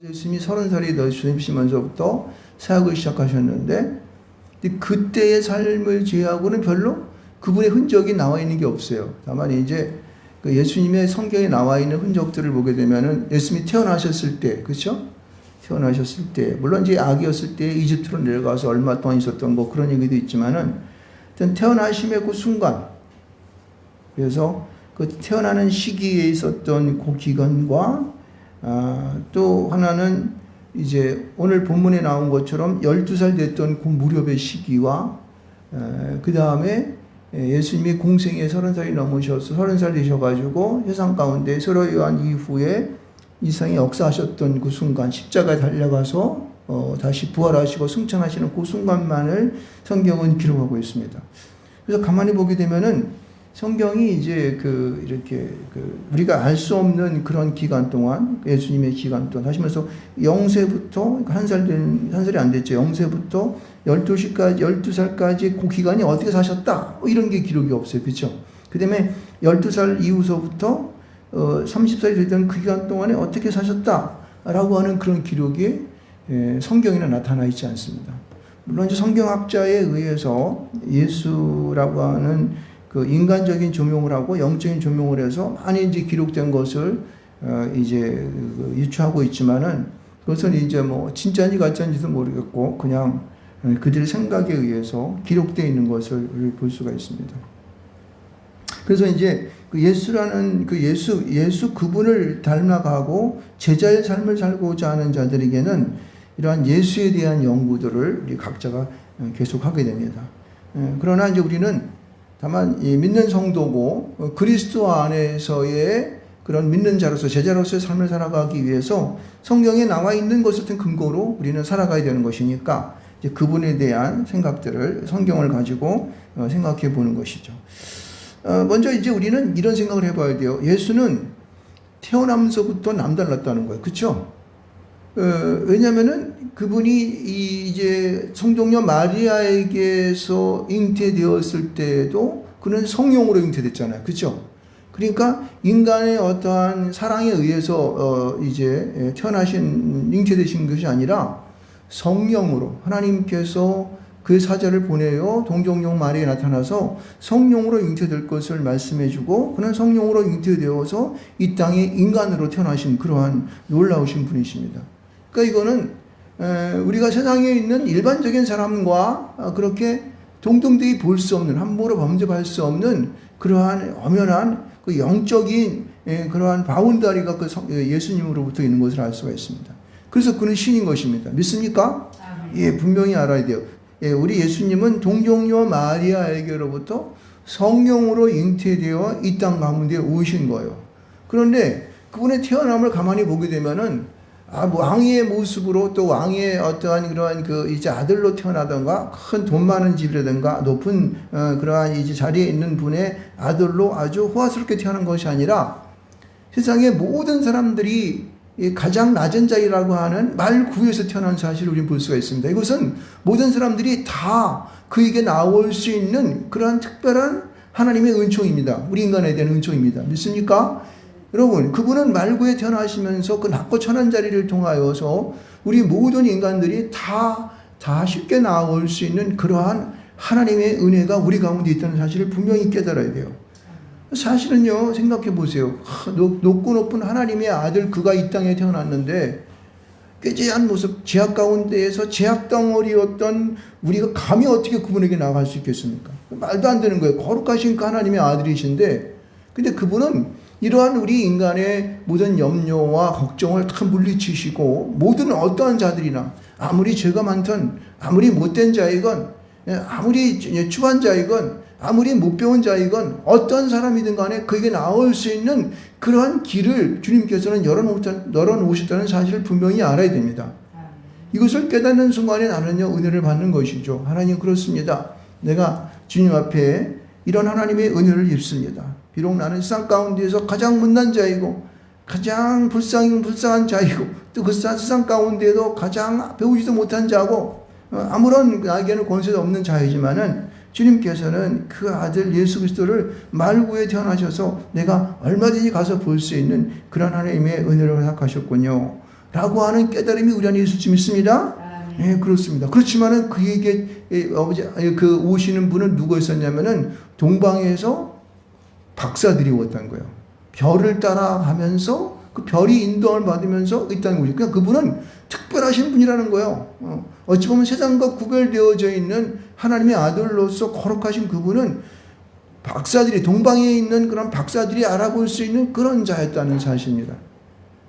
예수님이 30살이 되시면서부터 사역을 시작하셨는데 그때의 삶을 제외하고는 별로 그분의 흔적이 나와 있는 게 없어요. 다만 이제 그 예수님의 성경에 나와 있는 흔적들을 보게 되면은 예수님이 태어나셨을 때, 그렇죠? 태어나셨을 때, 물론 이제 아기였을 때 이집트로 내려가서 얼마 동안 있었던 뭐 그런 얘기도 있지만은 태어나심의 그 순간, 그래서 그 태어나는 시기에 있었던 그 기간과 또 하나는 이제 오늘 본문에 나온 것처럼 12살 됐던 그 무렵의 시기와 그 다음에 예수님이 공생에 30살이 넘으셔서 30살 되셔가지고 세상 가운데 서로 요한 이후에 이상이 역사하셨던 그 순간, 십자가에 달려가서 다시 부활하시고 승천하시는 그 순간만을 성경은 기록하고 있습니다. 그래서 가만히 보게 되면은 성경이 이제 이렇게 우리가 알 수 없는 그런 기간 동안, 예수님의 기간 동안 하시면서 0세부터 한 살이 안 됐죠. 0세부터 12살까지 그 기간이 어떻게 사셨다. 이런 게 기록이 없어요. 그렇죠? 그 다음에 12살 이후서부터 30살이 되던 그 기간 동안에 어떻게 사셨다. 라고 하는 그런 기록이 성경에는 나타나 있지 않습니다. 물론 이제 성경학자에 의해서 예수라고 하는 그 인간적인 조명을 하고 영적인 조명을 해서 많이 이제 기록된 것을 이제 유추하고 있지만은 그것은 이제 뭐 진짜인지 가짜인지도 모르겠고 그냥 그들의 생각에 의해서 기록되어 있는 것을 볼 수가 있습니다. 그래서 이제 그 예수라는 그 예수 그분을 닮아가고 제자의 삶을 살고자 하는 자들에게는 이러한 예수에 대한 연구들을 우리 각자가 계속 하게 됩니다. 그러나 이제 우리는 다만 이 믿는 성도고 그리스도 안에서의 그런 믿는 자로서 제자로서의 삶을 살아가기 위해서 성경에 나와 있는 것을 근거로 우리는 살아가야 되는 것이니까 이제 그분에 대한 생각들을 성경을 가지고 생각해 보는 것이죠. 먼저 이제 우리는 이런 생각을 해봐야 돼요. 예수는 태어나면서부터 남달랐다는 거예요. 그렇죠? 왜냐면은 그분이 이제 성동녀 마리아에게서 잉태되었을 때도 그는 성령으로 잉태됐잖아요. 그렇죠? 그러니까 인간의 어떠한 사랑에 의해서 이제 잉태되신 것이 아니라 성령으로 하나님께서 그 사자를 보내어 동정녀 마리아에 나타나서 성령으로 잉태될 것을 말씀해주고 그는 성령으로 잉태되어서 이 땅에 인간으로 태어나신 그러한 놀라우신 분이십니다. 그러니까 이거는 우리가 세상에 있는 일반적인 사람과 그렇게 동등되이 볼 수 없는, 함부로 범접할 수 없는 그러한 엄연한 그 영적인 그러한 바운다리가 그 예수님으로부터 있는 것을 알 수가 있습니다. 그래서 그는 신인 것입니다. 믿습니까? 예, 분명히 알아야 돼요. 예, 우리 예수님은 동정녀 마리아에게로부터 성령으로 잉태되어 이 땅 가운데 오신 거예요. 그런데 그분의 태어남을 가만히 보게 되면은 왕의 모습으로 또 왕의 어떠한 그러한 이제 아들로 태어나던가 큰 돈 많은 집이라든가 높은 그러한 이제 자리에 있는 분의 아들로 아주 호화스럽게 태어난 것이 아니라 세상의 모든 사람들이 가장 낮은 자리라고 하는 말구에서 태어난 사실을 우리는 볼 수가 있습니다. 이것은 모든 사람들이 다 그에게 나올 수 있는 그러한 특별한 하나님의 은총입니다. 우리 인간에 대한 은총입니다. 믿습니까? 여러분, 그분은 말구에 태어나시면서 그 낮고 천한 자리를 통하여서 우리 모든 인간들이 다 쉽게 나올 수 있는 그러한 하나님의 은혜가 우리 가운데 있다는 사실을 분명히 깨달아야 돼요. 사실은요, 생각해 보세요. 높고 높은 하나님의 아들 그가 이 땅에 태어났는데 꾀죄한 모습, 죄악 가운데에서 죄악 덩어리였던 우리가 감히 어떻게 그분에게 나갈 수 있겠습니까? 말도 안 되는 거예요. 거룩하신 그 하나님의 아들이신데 근데 그분은 이러한 우리 인간의 모든 염려와 걱정을 다 물리치시고 모든 어떠한 자들이나 아무리 죄가 많든 아무리 못된 자이건 아무리 추한 자이건 아무리 못 배운 자이건 어떤 사람이든 간에 그에게 나올 수 있는 그러한 길을 주님께서는 열어놓으셨다는 사실을 분명히 알아야 됩니다. 이것을 깨닫는 순간에 나는요 은혜를 받는 것이죠. 하나님 그렇습니다. 내가 주님 앞에 이런 하나님의 은혜를 입습니다. 비록 나는 세상 가운데에서 가장 못난 자이고 가장 불쌍한 자이고 또 그 세상 가운데에도 가장 배우지도 못한 자고 아무런 나에게는 권세도 없는 자이지만은 주님께서는 그 아들 예수 그리스도를 말구에 태어나셔서 내가 얼마든지 가서 볼 수 있는 그런 하나님의 은혜를 허락하셨군요. 라고 하는 깨달음이 우리 안에 있을 줄 믿습니다. 예, 그렇습니다. 그렇지만은 그에게 아버지 그 오시는 분은 누구였었냐면은 동방에서 박사들이 왔던 거예요. 별을 따라가면서 그 별이 인도함을 받으면서 있다는 거죠. 그러니까 그분은 특별하신 분이라는 거예요. 어찌 보면 세상과 구별되어져 있는 하나님의 아들로서 거룩하신 그분은 박사들이 동방에 있는 그런 박사들이 알아볼 수 있는 그런 자였다는 사실입니다.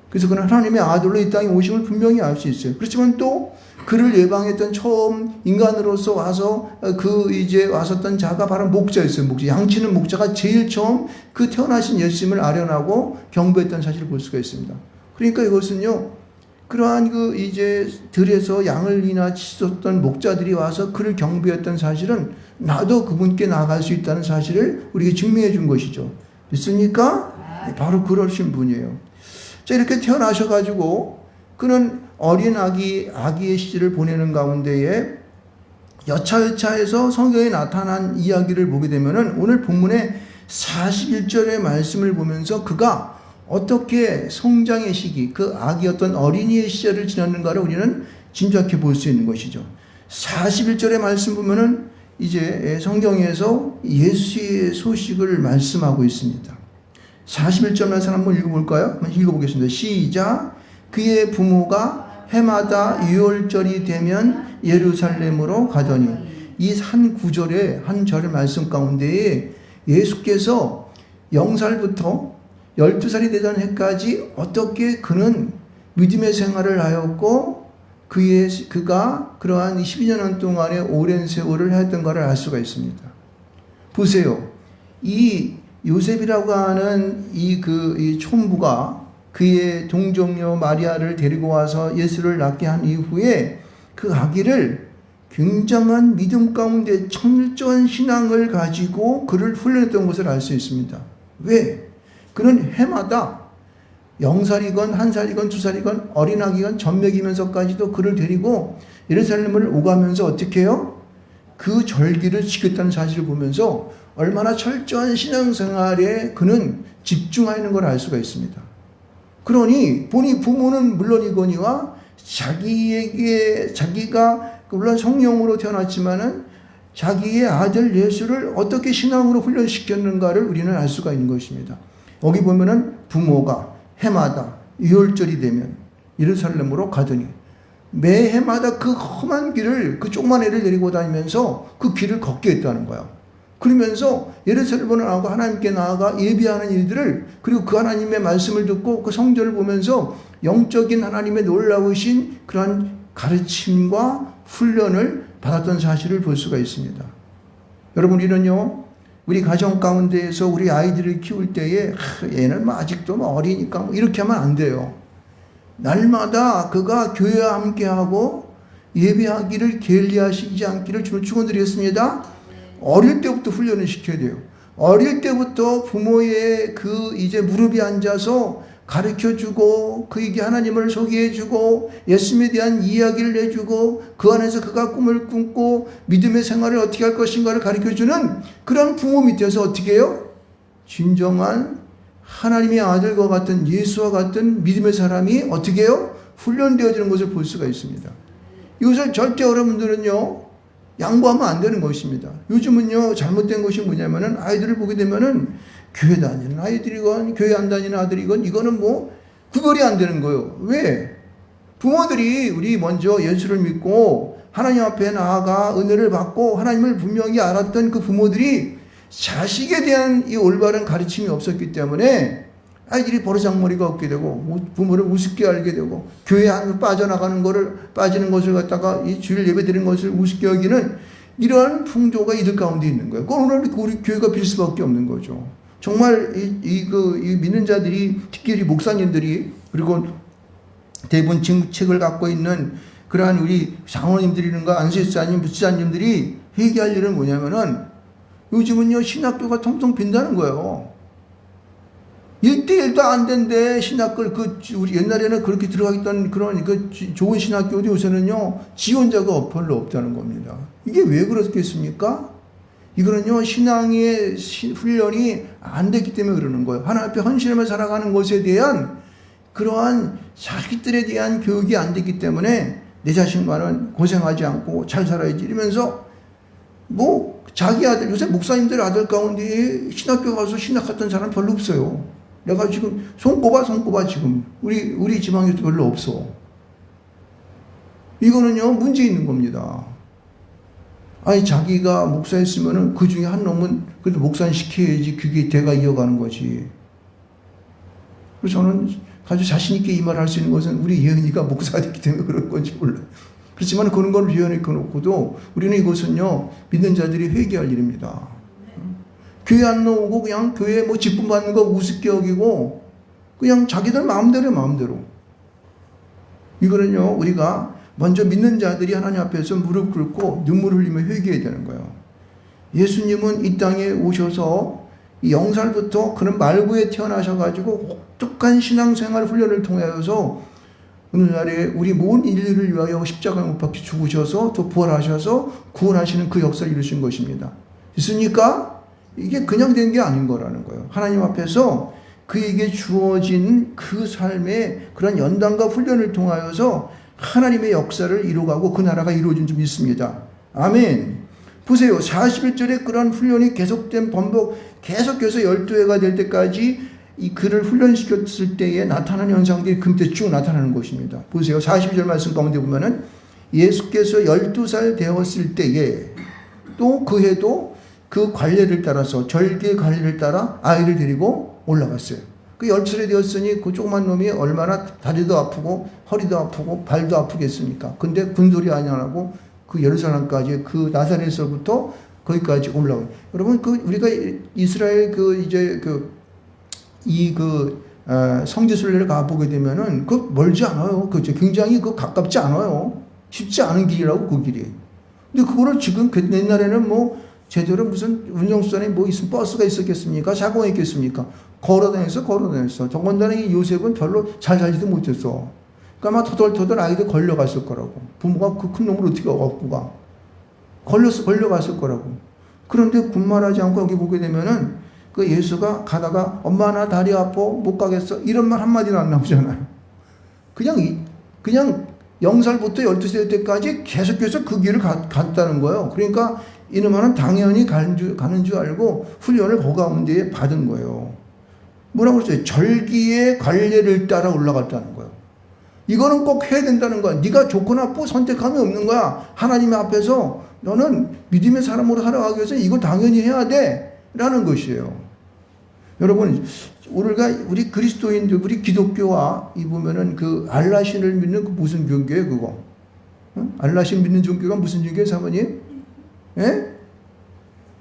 그래서 그는 하나님의 아들로 이 땅에 오심을 분명히 알 수 있어요. 그렇지만 또 그를 예방했던 처음 인간으로서 와서 이제 왔었던 자가 바로 목자였어요. 목자. 양치는 목자가 제일 처음 그 태어나신 예수님을 아련하고 경배했던 사실을 볼 수가 있습니다. 그러니까 이것은요, 그러한 이제 들에서 양을 이나 치셨던 목자들이 와서 그를 경배했던 사실은 나도 그분께 나아갈 수 있다는 사실을 우리에게 증명해 준 것이죠. 믿습니까? 바로 그러신 분이에요. 자, 이렇게 태어나셔가지고 그는 어린 아기의 시절을 보내는 가운데에 여차여차해서 성경에 나타난 이야기를 보게 되면은 오늘 본문의 41절의 말씀을 보면서 그가 어떻게 성장의 시기, 그 아기였던 어린이의 시절을 지났는가를 우리는 짐작해 볼 수 있는 것이죠. 41절의 말씀 보면은 이제 성경에서 예수의 소식을 말씀하고 있습니다. 41절 말씀 한번 읽어볼까요? 한번 읽어보겠습니다. 시작. 그의 부모가 해마다 유월절이 되면 예루살렘으로 가더니, 이 한 구절의 한 절의 말씀 가운데에 예수께서 0살부터 12살이 되던 해까지 어떻게 그는 믿음의 생활을 하였고 그가 그러한 12년 동안의 오랜 세월을 했던가를 알 수가 있습니다. 보세요. 이 요셉이라고 하는 이 촌부가 그의 동정녀 마리아를 데리고 와서 예수를 낳게 한 이후에 그 아기를 굉장한 믿음 가운데 철저한 신앙을 가지고 그를 훈련했던 것을 알 수 있습니다. 왜? 그는 해마다 0살이건 1살이건 2살이건 어린아기건 젖먹이면서까지도 그를 데리고 예루살렘을 오가면서 어떻게 해요? 그 절기를 지켰다는 사실을 보면서 얼마나 철저한 신앙생활에 그는 집중하는 걸 알 수가 있습니다. 그러니 부모는 물론이거니와 자기가 물론 성령으로 태어났지만은 자기의 아들 예수를 어떻게 신앙으로 훈련시켰는가를 우리는 알 수가 있는 것입니다. 여기 보면은 부모가 해마다 유월절이 되면 예루살렘으로 가더니 매해마다 그 험한 길을 그 조그만 애를 데리고 다니면서 그 길을 걷게 했다는 거예요. 그러면서 예루살렘을 나아가 하나님께 나아가 예비하는 일들을, 그리고 그 하나님의 말씀을 듣고 그 성전을 보면서 영적인 하나님의 놀라우신 그러한 가르침과 훈련을 받았던 사실을 볼 수가 있습니다. 여러분, 우리는요, 우리 가정 가운데에서 우리 아이들을 키울 때에 얘는 아직도 어리니까 이렇게 하면 안 돼요. 날마다 그가 교회와 함께하고 예배하기를 게을리하시지 않기를 주는 축원드리겠습니다. 어릴 때부터 훈련을 시켜야 돼요. 어릴 때부터 부모의 이제 무릎에 앉아서 가르쳐주고 그에게 하나님을 소개해주고 예수님에 대한 이야기를 해주고 그 안에서 그가 꿈을 꾸고 믿음의 생활을 어떻게 할 것인가를 가르쳐주는 그런 부모 밑에서 어떻게 해요? 진정한 하나님의 아들과 같은 예수와 같은 믿음의 사람이 어떻게 해요? 훈련되어지는 것을 볼 수가 있습니다. 이것을 절대 여러분들은요, 양보하면 안 되는 것입니다. 요즘은요, 잘못된 것이 뭐냐면은 아이들을 보게 되면은 교회 다니는 아이들이건 교회 안 다니는 아들이건 이거는 구별이 안 되는 거예요. 왜? 부모들이 우리 먼저 예수를 믿고 하나님 앞에 나아가 은혜를 받고 하나님을 분명히 알았던 그 부모들이 자식에 대한 이 올바른 가르침이 없었기 때문에 아이들이 버르장머리가 없게 되고 부모를 우습게 알게 되고 교회 안으로 빠지는 것을 갖다가 이 주일 예배 드리는 것을 우습게 여기는 이러한 풍조가 이들 가운데 있는 거예요. 오늘 우리 교회가 빌 수밖에 없는 거죠. 정말 이 믿는 자들이, 특히 목사님들이, 그리고 대부분 책을 갖고 있는 그러한 우리 장로님들이든가 안수집사님, 부지사님들이 회개할 일은 뭐냐면은 요즘은요, 신학교가 통통 빈다는 거예요. 1대1도 안 된대, 신학교. 우리 옛날에는 그렇게 들어가겠다는 그런 좋은 신학교도 요새는요, 지원자가 별로 없다는 겁니다. 이게 왜 그렇겠습니까? 이거는요, 신앙의 훈련이 안 됐기 때문에 그러는 거예요. 하나님 앞에 헌신하며 살아가는 것에 대한 그러한 자식들에 대한 교육이 안 됐기 때문에 내 자식만은 고생하지 않고 잘 살아야지 이러면서 뭐 자기 아들, 요새 목사님들 아들 가운데 신학교 가서 신학했던 사람 별로 없어요. 내가 지금 손꼽아 지금 우리 지방에도 별로 없어. 이거는요 문제 있는 겁니다. 아니 자기가 목사였으면은 그 중에 한 놈은 그래도 목사는 시켜야지 그게 대가 이어가는 거지. 그래서 저는 아주 자신 있게 이 말을 할 수 있는 것은 우리 예은이가 목사가 됐기 때문에 그런 건지 몰라요. 그렇지만 그런 걸 위원회에 놓고도 우리는 이것은요 믿는 자들이 회개할 일입니다. 교회 안 나오고 그냥 교회 뭐 직분 받는 거 우습게 여기고 그냥 자기들 마음대로 이거는요 우리가 먼저 믿는 자들이 하나님 앞에서 무릎 꿇고 눈물 흘리며 회개해야 되는 거예요. 예수님은 이 땅에 오셔서 이 0살부터 그런 말구에 태어나셔가지고 혹독한 신앙생활 훈련을 통하여서 오늘날에 우리 모든 인류를 위하여 십자가에 못 박혀 죽으셔서 또 부활하셔서 구원하시는 그 역사를 이루신 것입니다. 있습니까? 이게 그냥 된 게 아닌 거라는 거예요. 하나님 앞에서 그에게 주어진 그 삶의 그런 연단과 훈련을 통하여서 하나님의 역사를 이루어가고 그 나라가 이루어진 줄 믿습니다. 아멘. 보세요. 41절에 그런 훈련이 계속된 계속해서 12회가 될 때까지 이 그를 훈련시켰을 때에 나타나는 현상들이 금때 쭉 나타나는 것입니다. 보세요. 42절 말씀 가운데 보면은 예수께서 12살 되었을 때에 또 그 해도 그 관례를 따라서 절기의 관례를 따라 아이를 데리고 올라갔어요. 그 12살이 되었으니 그 조그만 놈이 얼마나 다리도 아프고 허리도 아프고 발도 아프겠습니까? 근데 군소리 안 하고 그 예루살렘까지 그 나사렛에서부터 거기까지 올라가요. 여러분 우리가 이스라엘 성지순례를 가보게 되면은 멀지 않아요. 굉장히 가깝지 않아요. 쉽지 않은 길이라고 그 길이. 근데 그거를 지금 옛날에는 뭐 제대로 무슨 운영수단에 뭐 있으면 버스가 있었겠습니까? 자동이 있겠습니까? 걸어다녔어. 더군다나 요셉은 별로 잘 살지도 못했어. 그러니까 아마 터덜터덜 아이들 걸려갔을 거라고. 부모가 그 큰 놈을 어떻게 갖고 가? 걸려갔을 거라고. 그런데 군말하지 않고 여기 보게 되면은 그 예수가 가다가 엄마 나 다리 아파 못 가겠어 이런 말 한마디도 안 나오잖아요. 그냥 0살부터 12살 때까지 계속해서 그 길을 갔다는 거예요. 그러니까 이놈은 당연히 가는 줄 알고 훈련을 그 가운데에 받은 거예요. 뭐라고 그랬어요? 절기의 관례를 따라 올라갔다는 거예요. 이거는 꼭 해야 된다는 거야. 네가 좋고 나쁘고 선택함이 없는 거야. 하나님 앞에서 너는 믿음의 사람으로 살아가기 위해서 이거 당연히 해야 돼 라는 것이에요. 여러분 우리 그리스도인들 우리 기독교와 이 보면은 그 알라신을 믿는 그 무슨 종교예요 그거? 알라신 믿는 종교가 무슨 종교예요 사모님? 예?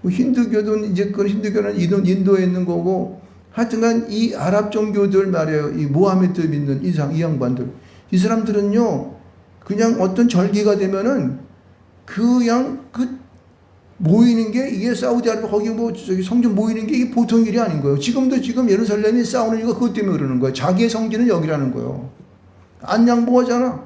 뭐 힌두교도 이제 그 힌두교는 인도에 있는 거고 하여튼간 이 아랍 종교들 말이에요. 이 모하메드 믿는 이 양반들 이 사람들은요 그냥 어떤 절기가 되면은 그냥 모이는 게 이게 사우디아라비아 거기 성전 모이는 게 이게 보통 일이 아닌 거예요. 지금 예루살렘이 싸우는 이유가 그것 때문에 그러는 거예요. 자기의 성지는 여기라는 거예요. 안 양보하잖아.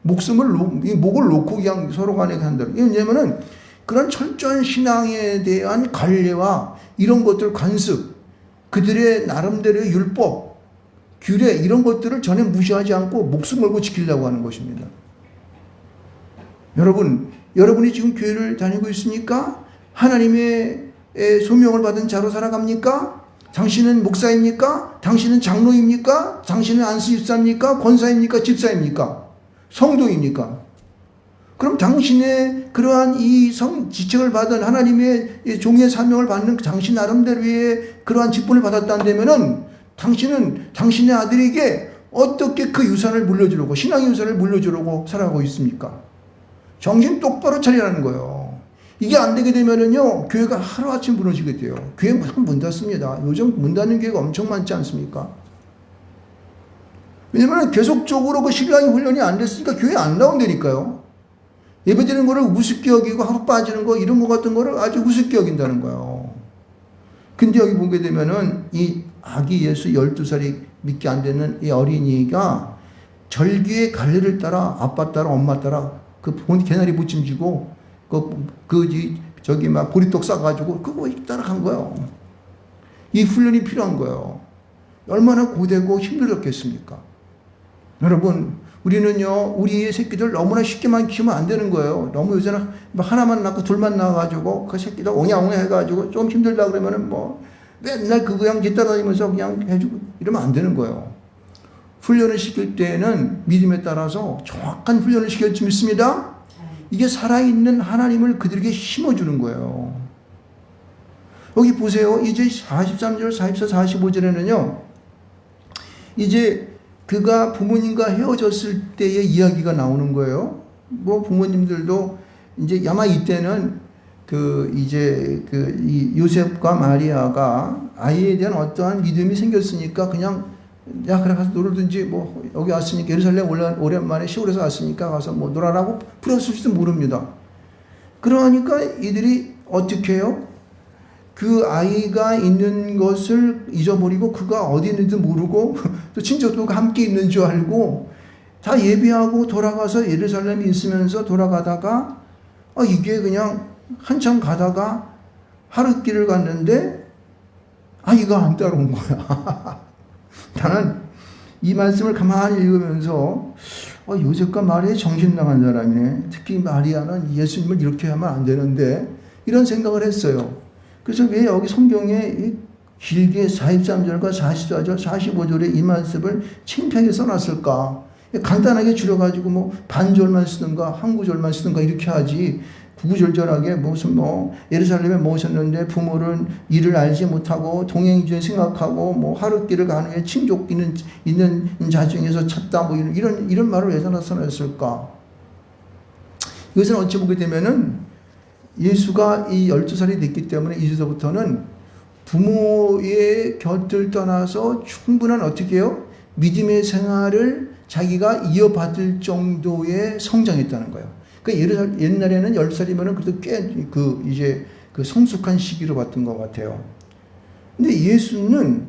목을 놓고 그냥 서로 간에 한다. 왜냐면은 그런 철저한 신앙에 대한 관례와 이런 것들 관습, 그들의 나름대로의 율법, 규례 이런 것들을 전혀 무시하지 않고 목숨 걸고 지키려고 하는 것입니다. 여러분이 지금 교회를 다니고 있습니까? 하나님의 소명을 받은 자로 살아갑니까? 당신은 목사입니까? 당신은 장로입니까? 당신은 안수집사입니까? 권사입니까? 집사입니까? 성도입니까? 그럼 당신의 그러한 지책을 받은 하나님의 종의 사명을 받는 당신 나름대로의 그러한 직분을 받았다면은 당신은 당신의 아들에게 어떻게 그 유산을 물려주려고 신앙의 유산을 물려주려고 살아가고 있습니까? 정신 똑바로 차리라는 거예요. 이게 안 되게 되면은요 교회가 하루아침 무너지게 돼요. 교회 문 닫습니다. 요즘 문 닫는 교회가 엄청 많지 않습니까? 왜냐면 계속적으로 그 신앙의 훈련이 안 됐으니까 교회 안 나온다니까요. 예배드리는 거를 우습게 여기고 하루 빠지는 거 이런 거 같은 거를 아주 우습게 여긴다는 거예요. 근데 여기 보게 되면은 이 아기 예수 12살이 믿기 안 되는 이 어린이가 절기의 관례를 따라 아빠 따라 엄마 따라 개나리 부침지고 보리떡 싸가지고 그거 따라간 거예요. 이 훈련이 필요한 거예요. 얼마나 고되고 힘들었겠습니까? 여러분, 우리는요, 우리의 새끼들 너무나 쉽게만 키우면 안 되는 거예요. 너무 요새는 하나만 낳고 둘만 낳아가지고 그 새끼들 옹야옹야 해가지고 좀 힘들다 그러면은 뭐 맨날 그냥 뒤따라다니면서 그냥 해주고 이러면 안 되는 거예요. 훈련을 시킬 때에는 믿음에 따라서 정확한 훈련을 시킬 줄 믿습니다. 이게 살아있는 하나님을 그들에게 심어주는 거예요. 여기 보세요. 이제 43절, 44, 45절에는요. 이제 그가 부모님과 헤어졌을 때의 이야기가 나오는 거예요. 뭐 부모님들도 이제 아마 이때는 이 요셉과 마리아가 아이에 대한 어떠한 믿음이 생겼으니까 그냥 야 그래 가서 놀든지 뭐 여기 왔으니까 예루살렘 오랜만에 시골에서 왔으니까 가서 뭐 놀아라고 풀었을지도 모릅니다. 그러니까 이들이 어떻게 해요? 그 아이가 있는 것을 잊어버리고 그가 어디 있는지 모르고 또 친척들과 함께 있는 줄 알고 다 예배하고 돌아가서 예루살렘에 있으면서 돌아가다가 이게 그냥 한참 가다가 하룻길을 갔는데 아이가 안 따라온 거야. 나는 이 말씀을 가만히 읽으면서 요셉과 마리아 정신 나간 사람이네. 특히 마리아는 예수님을 이렇게 하면 안 되는데 이런 생각을 했어요. 그래서 왜 여기 성경에 길게 43절과 44절, 45절에 이 말씀을 창피하게 써놨을까? 간단하게 줄여가지고 뭐 반절만 쓰든가 한 구절만 쓰든가 이렇게 하지 구구절절하게 무슨 예루살렘에 모셨는데 부모는 일을 알지 못하고 동행주에 생각하고 뭐 하룻길을 가는 후에 친족 있는 자중에서 찾다 뭐 이런 말을 왜 써놨을까? 이것은 어찌 보게 되면은 예수가 이 12살이 됐기 때문에 이제부터는 부모의 곁을 떠나서 충분한 어떻게 해요? 믿음의 생활을 자기가 이어받을 정도의 성장했다는 거예요. 그러니까 옛날에는 10살이면은 그래도 꽤 성숙한 시기로 봤던 것 같아요. 근데 예수는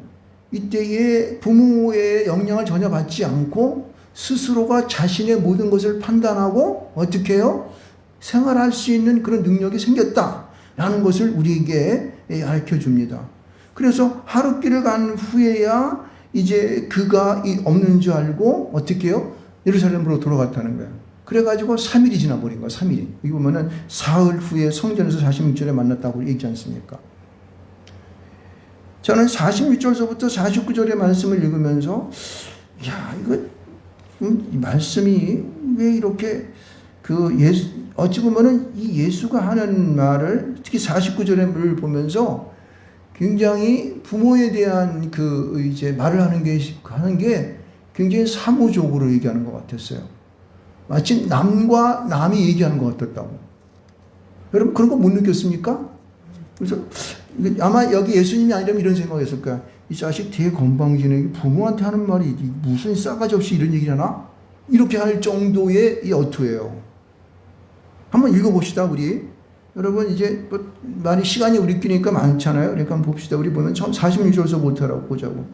이때에 부모의 영향을 전혀 받지 않고 스스로가 자신의 모든 것을 판단하고 어떻게 해요? 생활할 수 있는 그런 능력이 생겼다라는 것을 우리에게 알려 줍니다. 그래서 하룻길을 간 후에야 이제 그가 없는 줄 알고 어떻게 해요? 예루살렘으로 돌아갔다는 거예요. 그래가지고 3일이 지나버린 거예요. 3일이. 여기 보면은 사흘 후에 성전에서 46절에 만났다고 얘기하지 않습니까? 저는 46절서부터 49절의 말씀을 읽으면서 이거 말씀이 왜 이렇게 어찌 보면은 이 예수가 하는 말을 특히 49절을 보면서 굉장히 부모에 대한 말을 하는 게 굉장히 사무적으로 얘기하는 것 같았어요. 마치 남과 남이 얘기하는 것 같았다고. 여러분 그런 거 못 느꼈습니까? 그래서 아마 여기 예수님이 아니라면 이런 생각했을 거야. 이 자식 되게 건방지네. 부모한테 하는 말이 무슨 싸가지 없이 이런 얘기를 하나? 이렇게 할 정도의 이 어투예요. 한번 읽어봅시다, 우리. 여러분, 이제, 많이 시간이 우리끼리니까 많잖아요. 그러니까 한번 봅시다. 우리 보면 처음 46절서부터 보자고.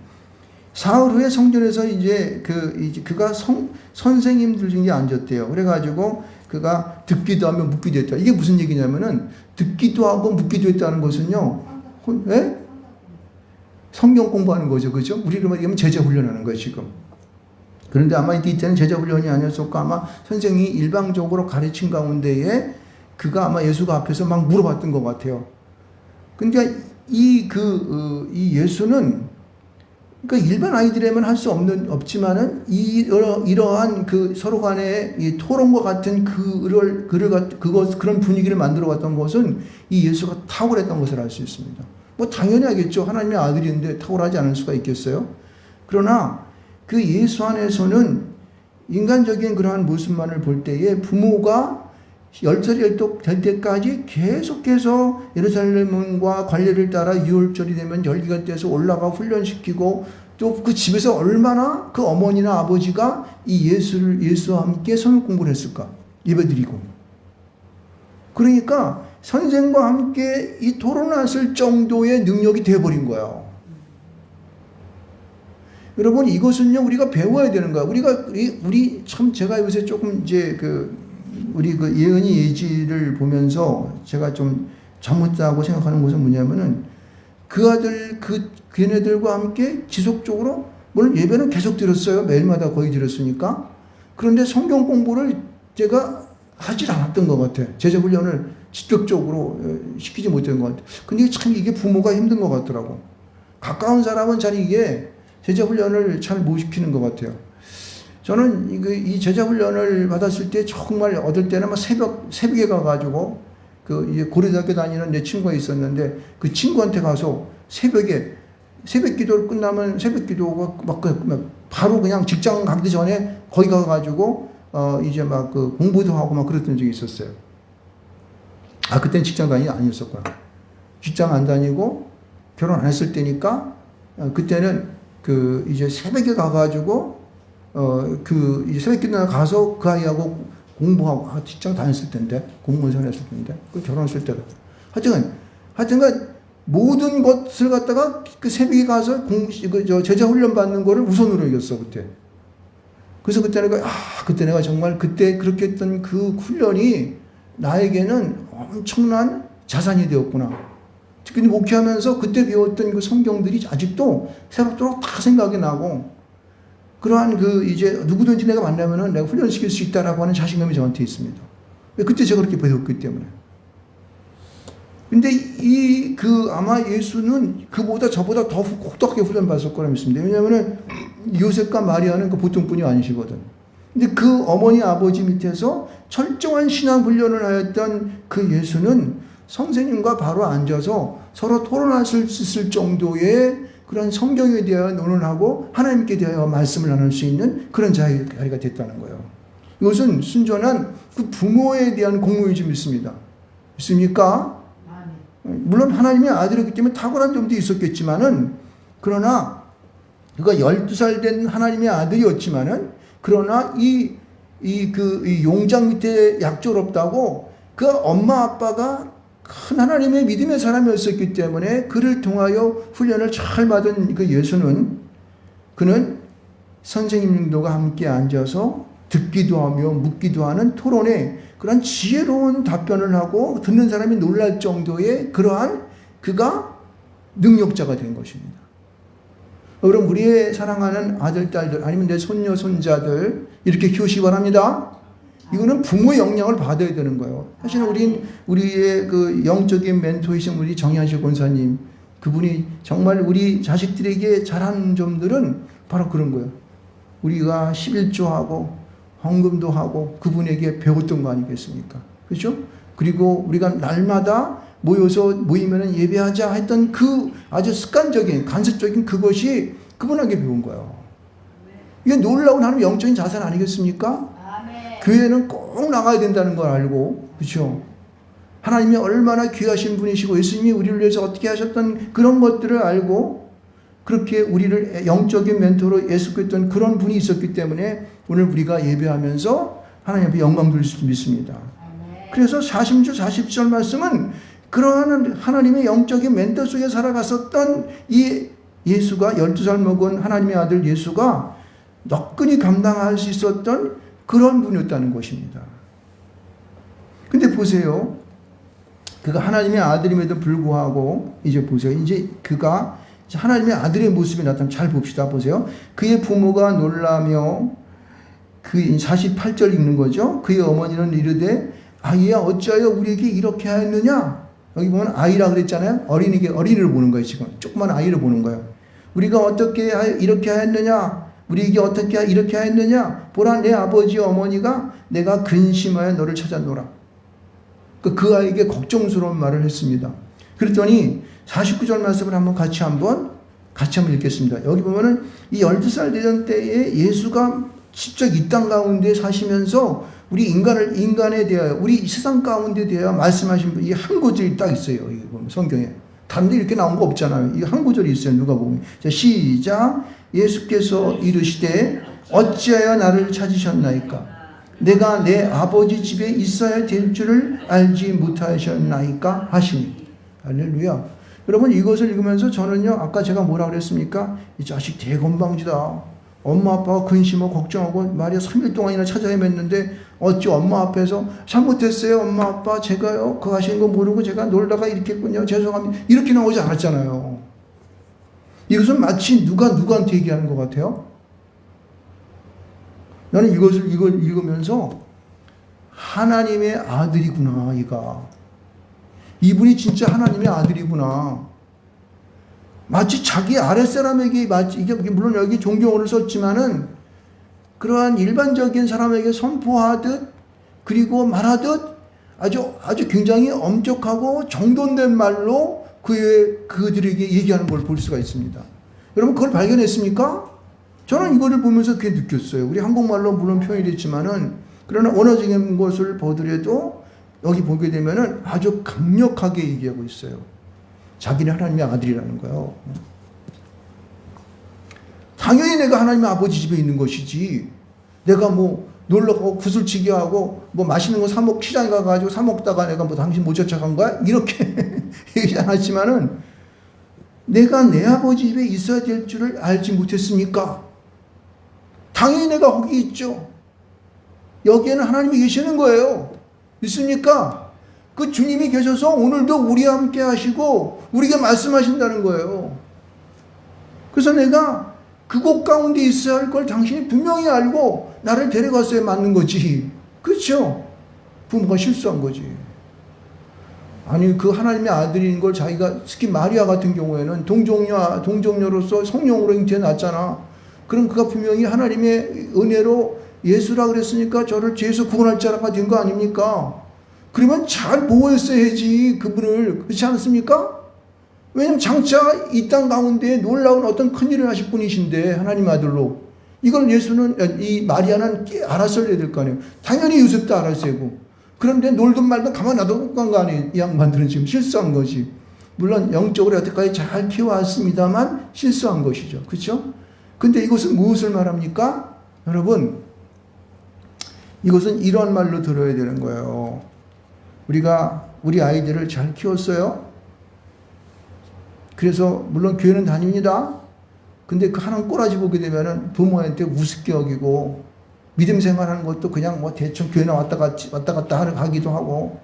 사흘 후에 성전에서 그가 선생님들 중에 앉았대요. 그래가지고 그가 듣기도 하며 묻기도 했다. 이게 무슨 얘기냐면은, 듣기도 하고 묻기도 했다는 것은요, 성경 공부하는 거죠. 그죠? 우리로 말하면 제자 훈련하는 거예요, 지금. 그런데 아마 이때는 제자 훈련이 아니었을까 아마 선생이 일방적으로 가르친 가운데에 그가 아마 예수가 앞에서 막 물어봤던 것 같아요. 그러니까 이 예수는 그러니까 일반 아이들에만 할 수 없지만은 이러한 서로 간의 이 토론과 같은 그런 분위기를 만들어 왔던 것은 이 예수가 탁월했던 것을 알 수 있습니다. 뭐 당연히 하겠죠. 하나님의 아들인데 탁월하지 않을 수가 있겠어요? 그러나 그 예수 안에서는 인간적인 그러한 모습만을 볼 때에 부모가 10살이 될 때까지 계속해서 예루살렘과 관례를 따라 6월절이 되면 열기가 떼서 올라가 훈련시키고 또 그 집에서 얼마나 그 어머니나 아버지가 이 예수와 함께 성역 공부를 했을까? 예배드리고. 그러니까 선생과 함께 이 토론하실 정도의 능력이 되어버린 거예요. 여러분, 이것은요, 우리가 배워야 되는 거야. 우리 제가 요새 조금 우리 예은이 예지를 보면서 제가 좀 잘못다고 생각하는 것은 뭐냐면은 그 아들, 걔네들과 함께 지속적으로 물론 예배는 계속 드렸어요. 매일마다 거의 드렸으니까. 그런데 성경 공부를 제가 하질 않았던 것 같아. 제자 훈련을 직접적으로 시키지 못한 것 같아. 근데 참 이게 부모가 힘든 것 같더라고. 가까운 사람은 잘 이게 제자 훈련을 잘 못 시키는 것 같아요. 저는 이 제자 훈련을 받았을 때 정말 얻을 때는 막 새벽에 가가지고 이제 고려대학교 다니는 내 친구가 있었는데 그 친구한테 가서 새벽에 새벽 기도를 끝나면 새벽 기도가 막 바로 그냥 직장 가기 전에 거기 가가지고 이제 막 공부도 하고 막 그랬던 적이 있었어요. 아, 그때는 직장 다니기 아니었었구나. 직장 안 다니고 결혼 안 했을 때니까 그때는 이제 새벽에 가가지고 이제 새벽 기도 가서 그 아이하고 공부하고 직장 다녔을 텐데 공무원 했을 텐데 결혼했을 때도 하여튼간 모든 것을 갖다가 그 새벽에 가서 제자 훈련 받는 거를 우선으로 여겼어 그때. 그래서 그때 내가 정말 그때 그렇게 했던 그 훈련이 나에게는 엄청난 자산이 되었구나. 특히 목회하면서 그때 배웠던 그 성경들이 아직도 새롭도록 다 생각이 나고, 그러한 이제 누구든지 내가 만나면은 내가 훈련시킬 수 있다라고 하는 자신감이 저한테 있습니다. 그때 제가 그렇게 배웠기 때문에. 근데 아마 예수는 그보다 저보다 더 혹독하게 훈련받았을 거라 믿습니다. 왜냐면은 요셉과 마리아는 보통 분이 아니시거든. 근데 그 어머니 아버지 밑에서 철저한 신앙 훈련을 하였던 그 예수는 선생님과 바로 앉아서 서로 토론할 수 있을 정도의 그런 성경에 대하여 논의하고 하나님께 대하여 말씀을 나눌 수 있는 그런 자리가 됐다는 거예요. 이것은 순전한 그 부모에 대한 공로인지 믿습니다. 믿습니까? 물론 하나님의 아들이기 때문에 탁월한 점도 있었겠지만은, 그러나 그가 12살 된 하나님의 아들이었지만은, 그러나 이 용장 밑에 약졸 없다고 그 엄마 아빠가 큰 하나님의 믿음의 사람이었었기 때문에 그를 통하여 훈련을 잘 받은 그 예수는, 그는 선생님들과 함께 앉아서 듣기도 하며 묻기도 하는 토론에 그런 지혜로운 답변을 하고 듣는 사람이 놀랄 정도의 그러한 그가 능력자가 된 것입니다. 그럼 우리의 사랑하는 아들, 딸들 아니면 내 손녀, 손자들 이렇게 키우시기 바랍니다. 이거는 부모의 영향을 받아야 되는 거예요. 사실은 우리의 그 영적인 멘토이신 우리 정현식 권사님, 그분이 정말 우리 자식들에게 잘하는 점들은 바로 그런 거예요. 우리가 11조하고 헌금도 하고 그분에게 배웠던 거 아니겠습니까? 그렇죠? 그리고 우리가 날마다 모이면 예배하자 했던 그 아주 습관적인 간섭적인 그것이 그분에게 배운 거예요. 이게 놀라운 하나님 영적인 자산 아니겠습니까? 아멘. 교회는 꼭 나가야 된다는 걸 알고, 그렇죠? 하나님이 얼마나 귀하신 분이시고 예수님이 우리를 위해서 어떻게 하셨던 그런 것들을 알고 그렇게 우리를 영적인 멘토로 예수했던 그런 분이 있었기 때문에 오늘 우리가 예배하면서 하나님 앞에 영광 돌릴 수 믿습니다. 그래서 40절 40절 말씀은 그러한 하나님의 영적인 멘토 속에 살아갔었던 이 예수가, 12살 먹은 하나님의 아들 예수가 너끈히 감당할 수 있었던 그런 분이었다는 것입니다. 근데 보세요. 그가 하나님의 아들임에도 불구하고 이제 보세요. 이제 그가 하나님의 아들의 모습이 나타나면 잘 봅시다. 보세요. 그의 부모가 놀라며, 그 48절 읽는 거죠. 그의 어머니는 이르되 아이야 어찌하여 우리에게 이렇게 하였느냐. 여기 보면 아이라 그랬잖아요. 어린이를 보는 거예요. 지금 조그만 아이를 보는 거예요. 우리가 어떻게 이렇게 하였느냐, 우리에게 어떻게 이렇게 하였느냐. 보라 내 아버지 어머니가 내가 근심하여 너를 찾아노라. 그 아이에게 걱정스러운 말을 했습니다. 그랬더니 49절 말씀을 같이 한번 읽겠습니다. 여기 보면은 이 12살 되던 때에 예수가 직접 이 땅 가운데 사시면서 우리 인간에 대하여, 우리 세상 가운데 대하여 말씀하신 이 한 구절이 딱 있어요. 이게 보면 성경에. 다른 데 이렇게 나온 거 없잖아요. 이 한 구절이 있어요. 누가 보면. 자, 시작. 예수께서 이르시되 어찌하여 나를 찾으셨나이까? 내가 내 아버지 집에 있어야 될 줄을 알지 못하셨나이까? 하시니. 할렐루야. 여러분 이것을 읽으면서 저는요, 아까 제가 뭐라 그랬습니까? 이 자식 대건방지다. 엄마 아빠가 근심하고 걱정하고 말이야 3일 동안이나 찾아 헤맸는데 어찌 엄마 앞에서 잘못했어요 엄마 아빠 제가요 그거 하신 거 모르고 제가 놀다가 이렇게 했군요 죄송합니다 이렇게 나오지 않았잖아요. 이것은 마치 누가 누구한테 얘기하는 것 같아요? 나는 이걸 읽으면서 하나님의 아들이구나, 이분이 진짜 하나님의 아들이구나. 마치 자기 아랫사람에게, 이게 물론 여기 존경어를 썼지만은 그러한 일반적인 사람에게 선포하듯 그리고 말하듯 아주 굉장히 엄격하고 정돈된 말로 그들에게 얘기하는 걸 볼 수가 있습니다. 여러분 그걸 발견했습니까? 저는 이거를 보면서 그게 느꼈어요. 우리 한국말로 물론 표현이 됐지만은 그러나 언어적인 것을 보더라도 여기 보게 되면은 아주 강력하게 얘기하고 있어요. 자기는 하나님의 아들이라는 거예요. 당연히 내가 하나님의 아버지 집에 있는 것이지. 내가 뭐 놀러 가고 구슬치기 하고 뭐 맛있는 거 시장에 가가지고 사 먹다가 내가 뭐 당신 못 쫓아간 거야? 이렇게 얘기하지 않았지만은 내가 내 아버지 집에 있어야 될 줄을 알지 못했습니까? 당연히 내가 거기 있죠. 여기에는 하나님이 계시는 거예요. 믿습니까? 그 주님이 계셔서 오늘도 우리와 함께 하시고 우리에게 말씀하신다는 거예요. 그래서 내가 그곳 가운데 있어야 할 걸 당신이 분명히 알고 나를 데려갔어야 맞는 거지. 그렇죠? 부모가 실수한 거지. 아니 그 하나님의 아들인 걸 자기가 특히 마리아 같은 경우에는 동정녀로서 성령으로 잉태해놨잖아. 그럼 그가 분명히 하나님의 은혜로 예수라 그랬으니까 저를 죄에서 구원할 자가 된 거 아닙니까? 그러면 잘 보호했어야지 그분을. 그렇지 않습니까? 왜냐면 장차 이 땅 가운데 놀라운 어떤 큰일을 하실 분이신데 하나님 아들로 이걸 이 마리아는 알았어야 될 거 아니에요. 당연히 요셉도 알았어야 되고. 그런데 놀든 말든 가만 놔두고 간 거 아니에요. 이 양반들은 지금 실수한 것이. 물론 영적으로 여태까지 잘 키워왔습니다만 실수한 것이죠. 그렇죠? 근데 이것은 무엇을 말합니까? 여러분 이것은 이런 말로 들어야 되는 거예요. 우리가 우리 아이들을 잘 키웠어요. 그래서 물론 교회는 다닙니다. 근데 그 하나님 꼬라지 보게 되면은 부모한테 우습게 여기고 믿음 생활하는 것도 그냥 뭐 대충 교회나 왔다 갔다 하러 가기도 하고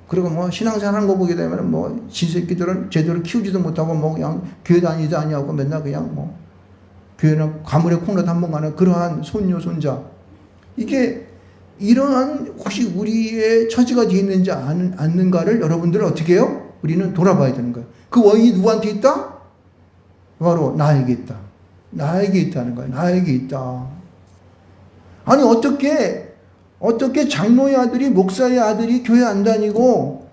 그리고 뭐 신앙생활 하는 거 보게 되면은 뭐 지새끼들은 제대로 키우지도 못하고 뭐 그냥 교회 다니지도 아니하고 맨날 그냥 뭐 교회는 가물에 콩나도 한 번 가는 그러한 손녀 손자. 이게 이러한 혹시 우리의 처지가 되어 있는지 않는가를 여러분들은 어떻게 해요? 우리는 돌아봐야 되는 거예요. 그 원인이 누구한테 있다? 바로 나에게 있다. 나에게 있다는 거예요. 나에게 있다. 아니 어떻게 장로의 아들이 목사의 아들이 교회 안 다니고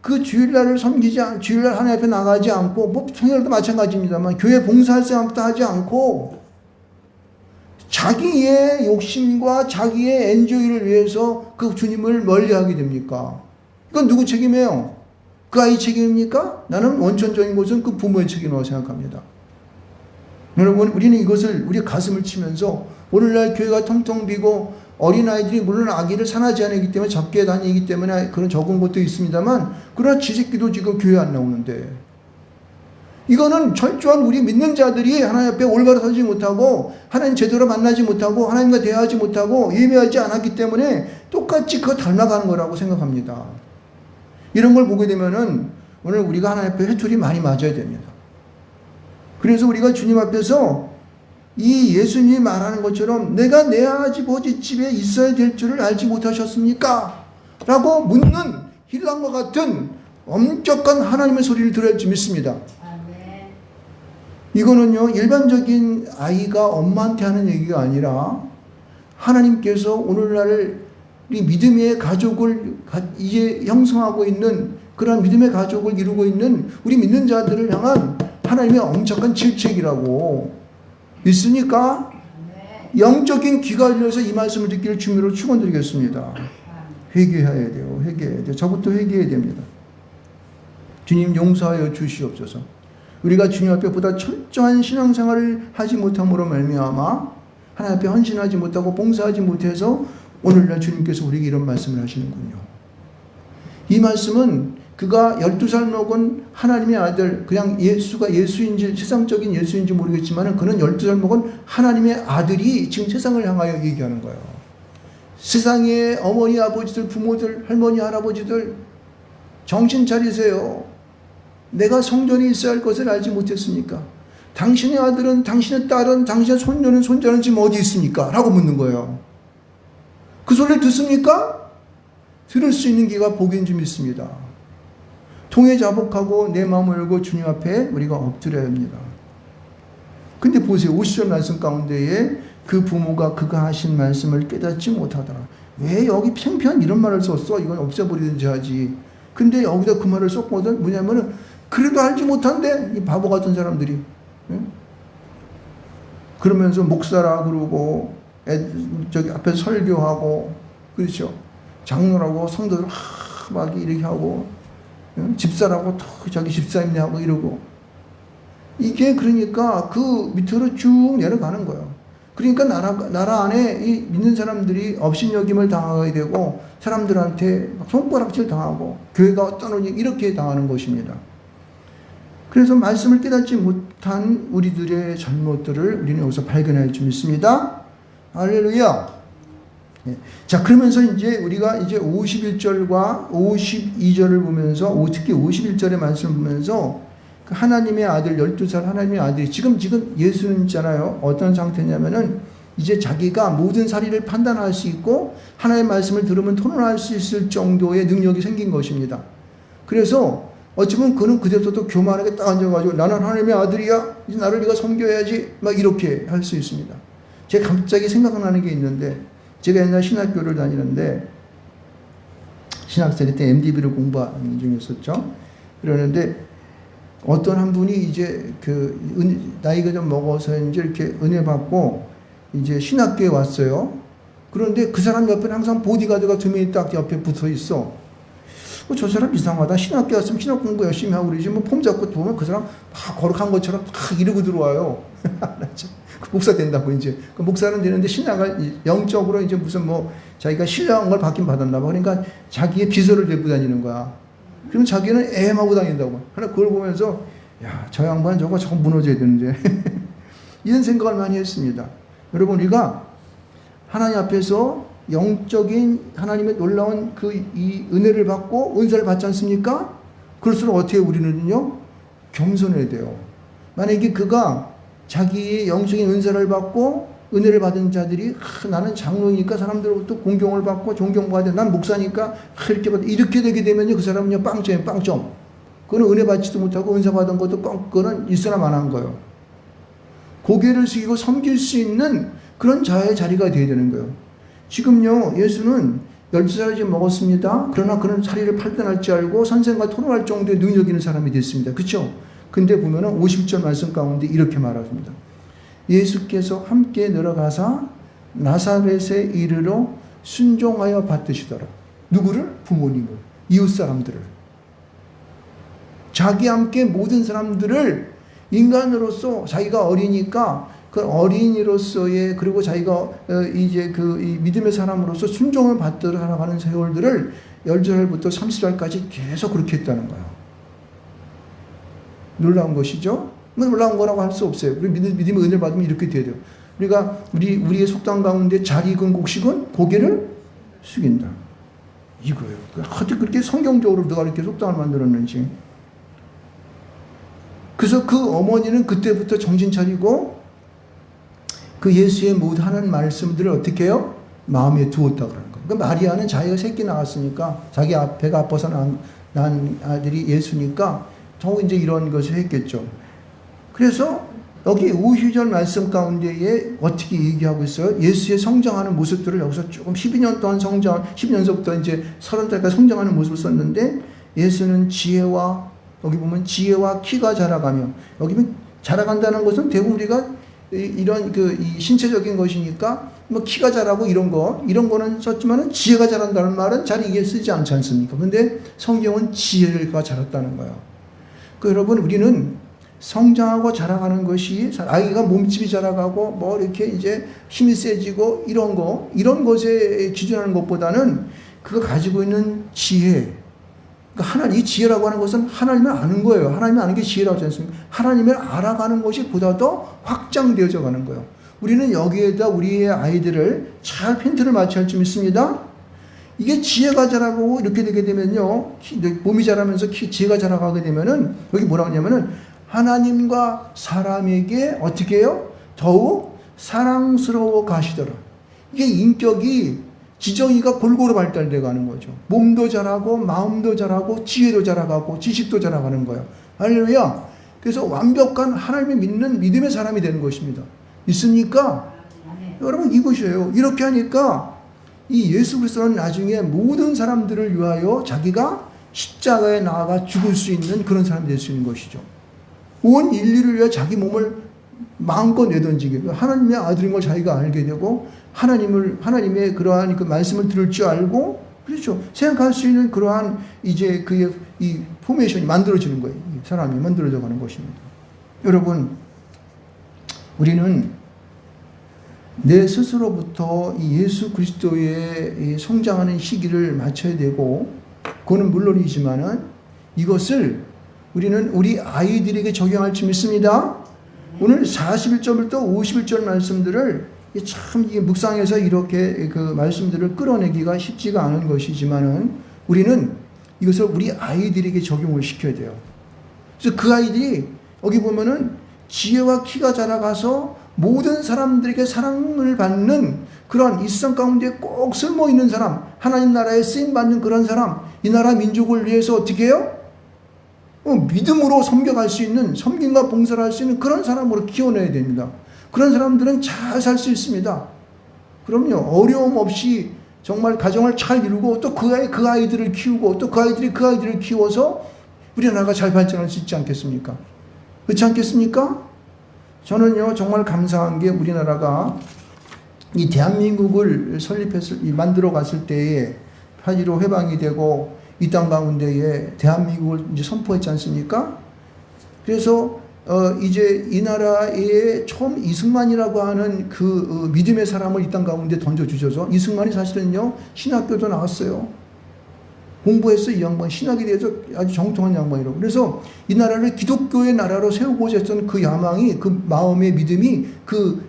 그 주일날 하나님 앞에 나가지 않고 뭐 성일도 마찬가지입니다만 교회 봉사할 생각도 하지 않고 자기의 욕심과 자기의 엔조이를 위해서 그 주님을 멀리하게 됩니까? 이건 누구 책임이에요? 그 아이 책임입니까? 나는 원천적인 것은 그 부모의 책임이라고 생각합니다. 여러분 우리는 이것을 우리 가슴을 치면서 오늘날 교회가 텅텅 비고 어린아이들이 물론 아기를 산하지 않기 때문에 적게 다니기 때문에 그런 적은 것도 있습니다만 그러나 지새끼도 지금 교회 안 나오는데 이거는 철저한 우리 믿는 자들이 하나님 앞에 올바로 서지 못하고 하나님 제대로 만나지 못하고 하나님과 대화하지 못하고 예배하지 않았기 때문에 똑같이 그거 닮아가는 거라고 생각합니다. 이런 걸 보게 되면은 오늘 우리가 하나님 앞에 회초리 많이 맞아야 됩니다. 그래서 우리가 주님 앞에서 이 예수님이 말하는 것처럼 내가 내 아버지 집에 있어야 될 줄을 알지 못하셨습니까? 라고 묻는 힐랑과 같은 엄격한 하나님의 소리를 들어야 할지 믿습니다. 이거는요 일반적인 아이가 엄마한테 하는 얘기가 아니라 하나님께서 오늘날 우리 믿음의 가족을 이제 형성하고 있는 그런 믿음의 가족을 이루고 있는 우리 믿는 자들을 향한 하나님의 엄격한 질책이라고 믿습니까? 영적인 귀가 열려서 이 말씀을 듣기를 주님으로 축원드리겠습니다. 회개해야 돼요. 회개해야 돼요. 저부터 회개해야 됩니다. 주님 용서하여 주시옵소서. 우리가 주님 앞에 보다 철저한 신앙생활을 하지 못함으로 말미암아 하나님 앞에 헌신하지 못하고 봉사하지 못해서 오늘날 주님께서 우리에게 이런 말씀을 하시는군요. 이 말씀은 그가 12살 먹은 하나님의 아들, 그냥 예수가 예수인지 세상적인 예수인지 모르겠지만 그는 12살 먹은 하나님의 아들이 지금 세상을 향하여 얘기하는 거예요. 세상의 어머니, 아버지들, 부모들, 할머니, 할아버지들 정신 차리세요. 내가 성전에 있어야 할 것을 알지 못했습니까? 당신의 아들은, 당신의 딸은, 당신의 손녀는, 손자는 지금 어디 있습니까? 라고 묻는 거예요. 그 소리를 듣습니까? 들을 수 있는 귀가 복인 줄 믿습니다. 통해 자복하고 내 마음을 열고 주님 앞에 우리가 엎드려야 합니다. 근데 보세요. 50절 말씀 가운데에 그 부모가 그가 하신 말씀을 깨닫지 못하더라. 왜 여기 팽팽 이런 말을 썼어? 이건 없애버리든지 하지. 근데 여기다 그 말을 썼거든. 뭐냐면은 그래도 알지 못한데 이 바보 같은 사람들이. 응? 그러면서 목사라 그러고 저기 앞에 설교하고 그렇죠. 장로라고 성도들 막 이렇게 하고 응? 집사라고 또 자기 집사님네 하고 이러고 이게 그러니까 그 밑으로 쭉 내려가는 거예요. 그러니까 나라 안에 이 믿는 사람들이 업신여김을 당하게 되고 사람들한테 손가락질 당하고 교회가 떠나니 이렇게 당하는 것입니다. 그래서 말씀을 깨닫지 못한 우리들의 잘못들을 우리는 여기서 발견할 줄 믿습니다. 할렐루야. 자, 그러면서 이제 우리가 이제 51절과 52절을 보면서 특히 51절의 말씀을 보면서 하나님의 아들 12살 하나님의 아들이 지금 예수는 있잖아요. 어떤 상태냐면은 이제 자기가 모든 사리를 판단할 수 있고 하나님의 말씀을 들으면 토론할 수 있을 정도의 능력이 생긴 것입니다. 그래서 어찌보면 그는 그때부터 교만하게 딱 앉아가지고 나는 하나님의 아들이야. 이제 나를 네가 섬겨야지. 막 이렇게 할 수 있습니다. 제가 갑자기 생각나는 게 있는데 제가 옛날 신학교를 다니는데 신학생 때 MDB를 공부하는 중이었었죠. 그러는데 어떤 한 분이 이제 나이가 좀 먹어서 이제 이렇게 은혜 받고 이제 신학교에 왔어요. 그런데 그 사람 옆에는 항상 보디가드가 2명이 딱 옆에 붙어 있어. 저 사람 이상하다. 신학교 왔으면 신학 공부 열심히 하고 그러지. 뭐 폼 잡고 보면 그 사람 막 거룩한 것처럼 막 이러고 들어와요. 목사 된다고 이제. 그 목사는 되는데 신학을 영적으로 이제 무슨 뭐 자기가 신령한 받긴 받았나 봐. 그러니까 자기의 비서를 들고 다니는 거야. 그럼 자기는 애하고 다닌다고. 하나 그걸 보면서 야, 저 양반 저거 무너져야 되는데 이런 생각을 많이 했습니다. 여러분 우리가 하나님 앞에서 영적인 하나님의 놀라운 이 은혜를 받고 은사를 받지 않습니까? 그럴수록 어떻게 우리는요? 겸손해야 돼요. 만약에 그가 자기의 영적인 은사를 받고 은혜를 받은 자들이 나는 장로이니까 사람들로부터 공경을 받고 존경받아야 돼. 난 목사니까 이렇게 되게 되면요. 그 사람은요. 빵점이에요. 빵점. 그거는 은혜 받지도 못하고 은사 받은 것도 그거는 있으나 마나한 거예요. 고개를 숙이고 섬길 수 있는 그런 자의 자리가 되어야 되는 거예요. 지금요. 예수는 12살을 지금 먹었습니다. 그러나 그는 사리를 판단할 줄 알고 선생과 토론할 정도의 능력 있는 사람이 됐습니다. 그렇죠? 근데 보면은 50절 말씀 가운데 이렇게 말합니다. 예수께서 함께 내려가사 나사렛에 이르러 순종하여 받드시더라. 누구를? 부모님을, 이웃 사람들을. 자기 함께 모든 사람들을 인간으로서 자기가 어리니까 그 어린이로서의 그리고 자기가 이제 이 믿음의 사람으로서 순종을 받들어 살아가는 세월들을 12살부터 30살까지 계속 그렇게 했다는 거예요. 놀라운 것이죠? 놀라운 거라고 할 수 없어요. 우리 믿음의 은혜를 받으면 이렇게 돼야 돼요. 우리의 속담 가운데 잘 익은 곡식은 고개를 숙인다. 이거예요. 어떻게 그렇게 성경적으로 누가 이렇게 속담을 만들었는지. 그래서 그 어머니는 그때부터 정신 차리고 그 예수의 모든 하는 말씀들을 어떻게 해요? 마음에 두었다 그러는 거예요. 그러니까 마리아는 자기가 새끼 낳았으니까 자기 배가 아파서 난 아들이 예수니까 더 이제 이런 것을 했겠죠. 그래서 여기 52절 말씀 가운데에 어떻게 얘기하고 있어요? 예수의 성장하는 모습들을 여기서 조금 12년 동안 12년서부터 이제 30살까지 성장하는 모습을 썼는데 예수는 지혜와 여기 보면 지혜와 키가 자라가며 여기 보면 자라간다는 것은 대부분 우리가 이런 이 신체적인 것이니까 뭐 키가 자라고 이런 거는 썼지만은 지혜가 자란다는 말은 잘 이게 쓰지 않지 않습니까? 근데 성경은 지혜가 자랐다는 거예요. 여러분 우리는 성장하고 자라가는 것이 아이가 몸집이 자라가고 뭐 이렇게 이제 힘이 세지고 이런 것에 기준하는 것보다는 그가 가지고 있는 지혜. 그러니까 이 지혜라고 하는 것은 하나님을 아는 거예요. 하나님을 아는 게 지혜라고 하지 않습니까? 하나님을 알아가는 것이 보다 더 확장되어져 가는 거예요. 우리는 여기에다 우리의 아이들을 잘 핀트를 맞춰야 할 줄 믿습니다. 이게 지혜가 자라고 이렇게 되게 되면요. 몸이 자라면서 지혜가 자라가게 되면은 여기 뭐라고 하냐면은 하나님과 사람에게 어떻게 해요? 더욱 사랑스러워 가시더라. 이게 인격이 지정이가 골고루 발달돼 가는 거죠. 몸도 자라고 마음도 자라고 지혜도 자라가고 지식도 자라가는 거예요. 할렐루야. 그래서 완벽한 하나님을 믿는 믿음의 사람이 되는 것입니다. 있습니까? 여러분 이것이에요. 이렇게 하니까 이 예수 그리스도는 나중에 모든 사람들을 위하여 자기가 십자가에 나아가 죽을 수 있는 그런 사람이 될 수 있는 것이죠. 온 인류를 위해 자기 몸을 마음껏 내던지게 하나님의 아들인 걸 자기가 알게 되고 하나님의 그러한 그 말씀을 들을 줄 알고 그렇죠. 생각할 수 있는 그러한 이제 그의 이 포메이션이 만들어지는 거예요. 사람이 만들어져 가는 것입니다. 여러분 우리는 내 스스로부터 이 예수 그리스도의 성장하는 시기를 맞춰야 되고 그거는 물론이지만은 이것을 우리는 우리 아이들에게 적용할 줄 믿습니다. 오늘 41절부터 51절 말씀들을 참 묵상해서 이렇게 그 말씀들을 끌어내기가 쉽지가 않은 것이지만은 우리는 이것을 우리 아이들에게 적용을 시켜야 돼요. 그래서 그 아이들이 여기 보면은 지혜와 키가 자라가서 모든 사람들에게 사랑을 받는 그런 이 세상 가운데 꼭 쓸모 있는 사람, 하나님 나라에 쓰임 받는 그런 사람, 이 나라 민족을 위해서 어떻게 해요? 믿음으로 섬겨갈 수 있는, 섬김과 봉사를 할 수 있는 그런 사람으로 키워내야 됩니다. 그런 사람들은 잘 살 수 있습니다. 그럼요. 어려움 없이 정말 가정을 잘 이루고 또 그 아이들을 키우고 또 그 아이들이 그 아이들을 키워서 우리나라가 잘 발전할 수 있지 않겠습니까? 그렇지 않겠습니까? 저는요 정말 감사한 게 우리나라가 이 대한민국을 만들어 갔을 때에 8.15 해방이 되고 이 땅 가운데에 대한민국을 이제 선포했지 않습니까? 그래서 이제 이 나라에 처음 이승만이라고 하는 그 믿음의 사람을 이 땅 가운데 던져주셔서 이승만이 사실은요 신학교도 나왔어요. 공부해서 이 양반 신학에 대해서 아주 정통한 양반이라고. 그래서 이 나라를 기독교의 나라로 세우고자 했던 그 야망이 그 마음의 믿음이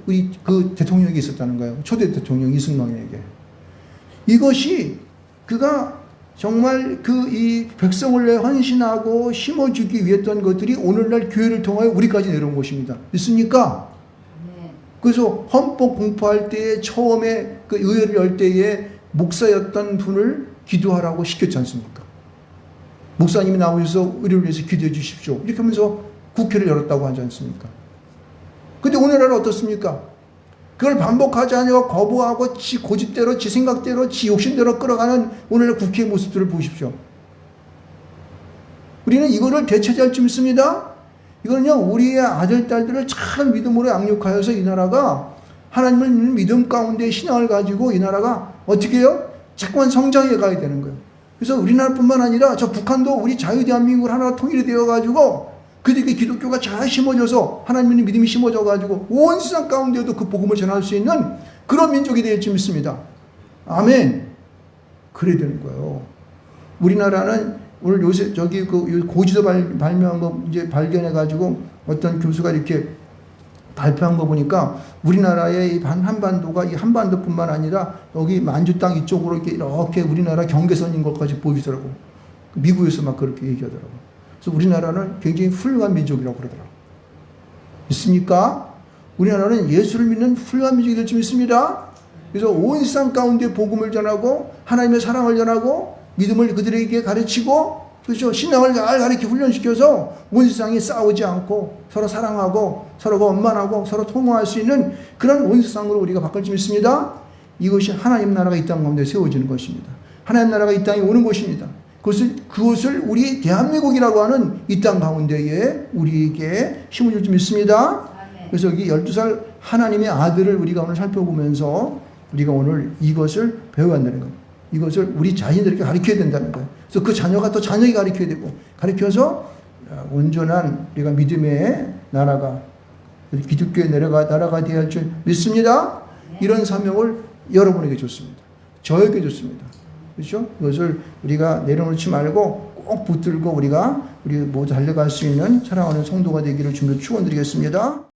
우리 대통령에게 있었다는 거예요. 초대 대통령 이승만에게. 이것이 그가 정말 이 백성을 위해 헌신하고 심어주기 위해 했던 것들이 오늘날 교회를 통하여 우리까지 내려온 것입니다. 있습니까? 네. 그래서 헌법 공포할 때에 처음에 그 의회를 열 때에 목사였던 분을 기도하라고 시켰지 않습니까? 목사님이 나오셔서 의료를 위해서 기도해 주십시오. 이렇게 하면서 국회를 열었다고 하지 않습니까? 근데 오늘날은 어떻습니까? 그걸 반복하지 않고 거부하고 지 고집대로, 지 생각대로, 지 욕심대로 끌어가는 오늘날 국회의 모습들을 보십시오. 우리는 이거를 되찾을 줄 믿습니다. 이거는요, 우리의 아들, 딸들을 참 믿음으로 양육하여서 이 나라가 하나님을 믿는 믿음 가운데 신앙을 가지고 이 나라가 어떻게 해요? 자꾸만 성장해 가야 되는 거예요. 그래서 우리나라뿐만 아니라 저 북한도 우리 자유대한민국을 하나 통일이 되어가지고 그들에게 기독교가 잘 심어져서 하나님의 믿음이 심어져가지고 온 세상 가운데도 그 복음을 전할 수 있는 그런 민족이 될 줄 믿습니다. 아멘. 그래야 되는 거예요. 우리나라는 오늘 요새 저기 그 고지도 발명한 거 이제 발견해가지고 어떤 교수가 이렇게 발표한 거 보니까 우리나라의 한반도가 이 한반도뿐만 아니라 여기 만주 땅 이쪽으로 이렇게 우리나라 경계선인 것까지 보이더라고. 미국에서 막 그렇게 얘기하더라고. 그래서 우리나라는 굉장히 훌륭한 민족이라고 그러더라고. 있습니까? 우리나라는 예수를 믿는 훌륭한 민족이 될 줄 믿습니다. 그래서 온 세상 가운데 복음을 전하고 하나님의 사랑을 전하고 믿음을 그들에게 가르치고 그렇죠. 신앙을 잘 가르쳐 훈련시켜서 온 세상에 싸우지 않고 서로 사랑하고 서로가 원만하고 서로 통화할 수 있는 그런 온 세상으로 우리가 바꿀 줄 믿습니다. 이것이 하나님 나라가 이 땅 가운데 세워지는 것입니다. 하나님 나라가 이 땅에 오는 것입니다. 그것을 우리 대한민국이라고 하는 이 땅 가운데에 우리에게 힘을 줄 줄 믿습니다. 그래서 여기 12살 하나님의 아들을 우리가 오늘 살펴보면서 우리가 오늘 이것을 배워야 한다는 거예요. 이것을 우리 자신들에게 가르쳐야 된다는 거예요. 그래서 그 자녀가 또 자녀에게 가르쳐야 되고 가르쳐서 온전한 우리가 믿음의 나라가 기독교의 나라가 되어야 할 줄 믿습니다. 이런 사명을 여러분에게 줬습니다. 저에게 줬습니다. 그렇죠? 이것을 우리가 내려놓지 말고 꼭 붙들고 우리 모두 달려갈 수 있는 사랑하는 성도가 되기를 주님으로 축원드리겠습니다.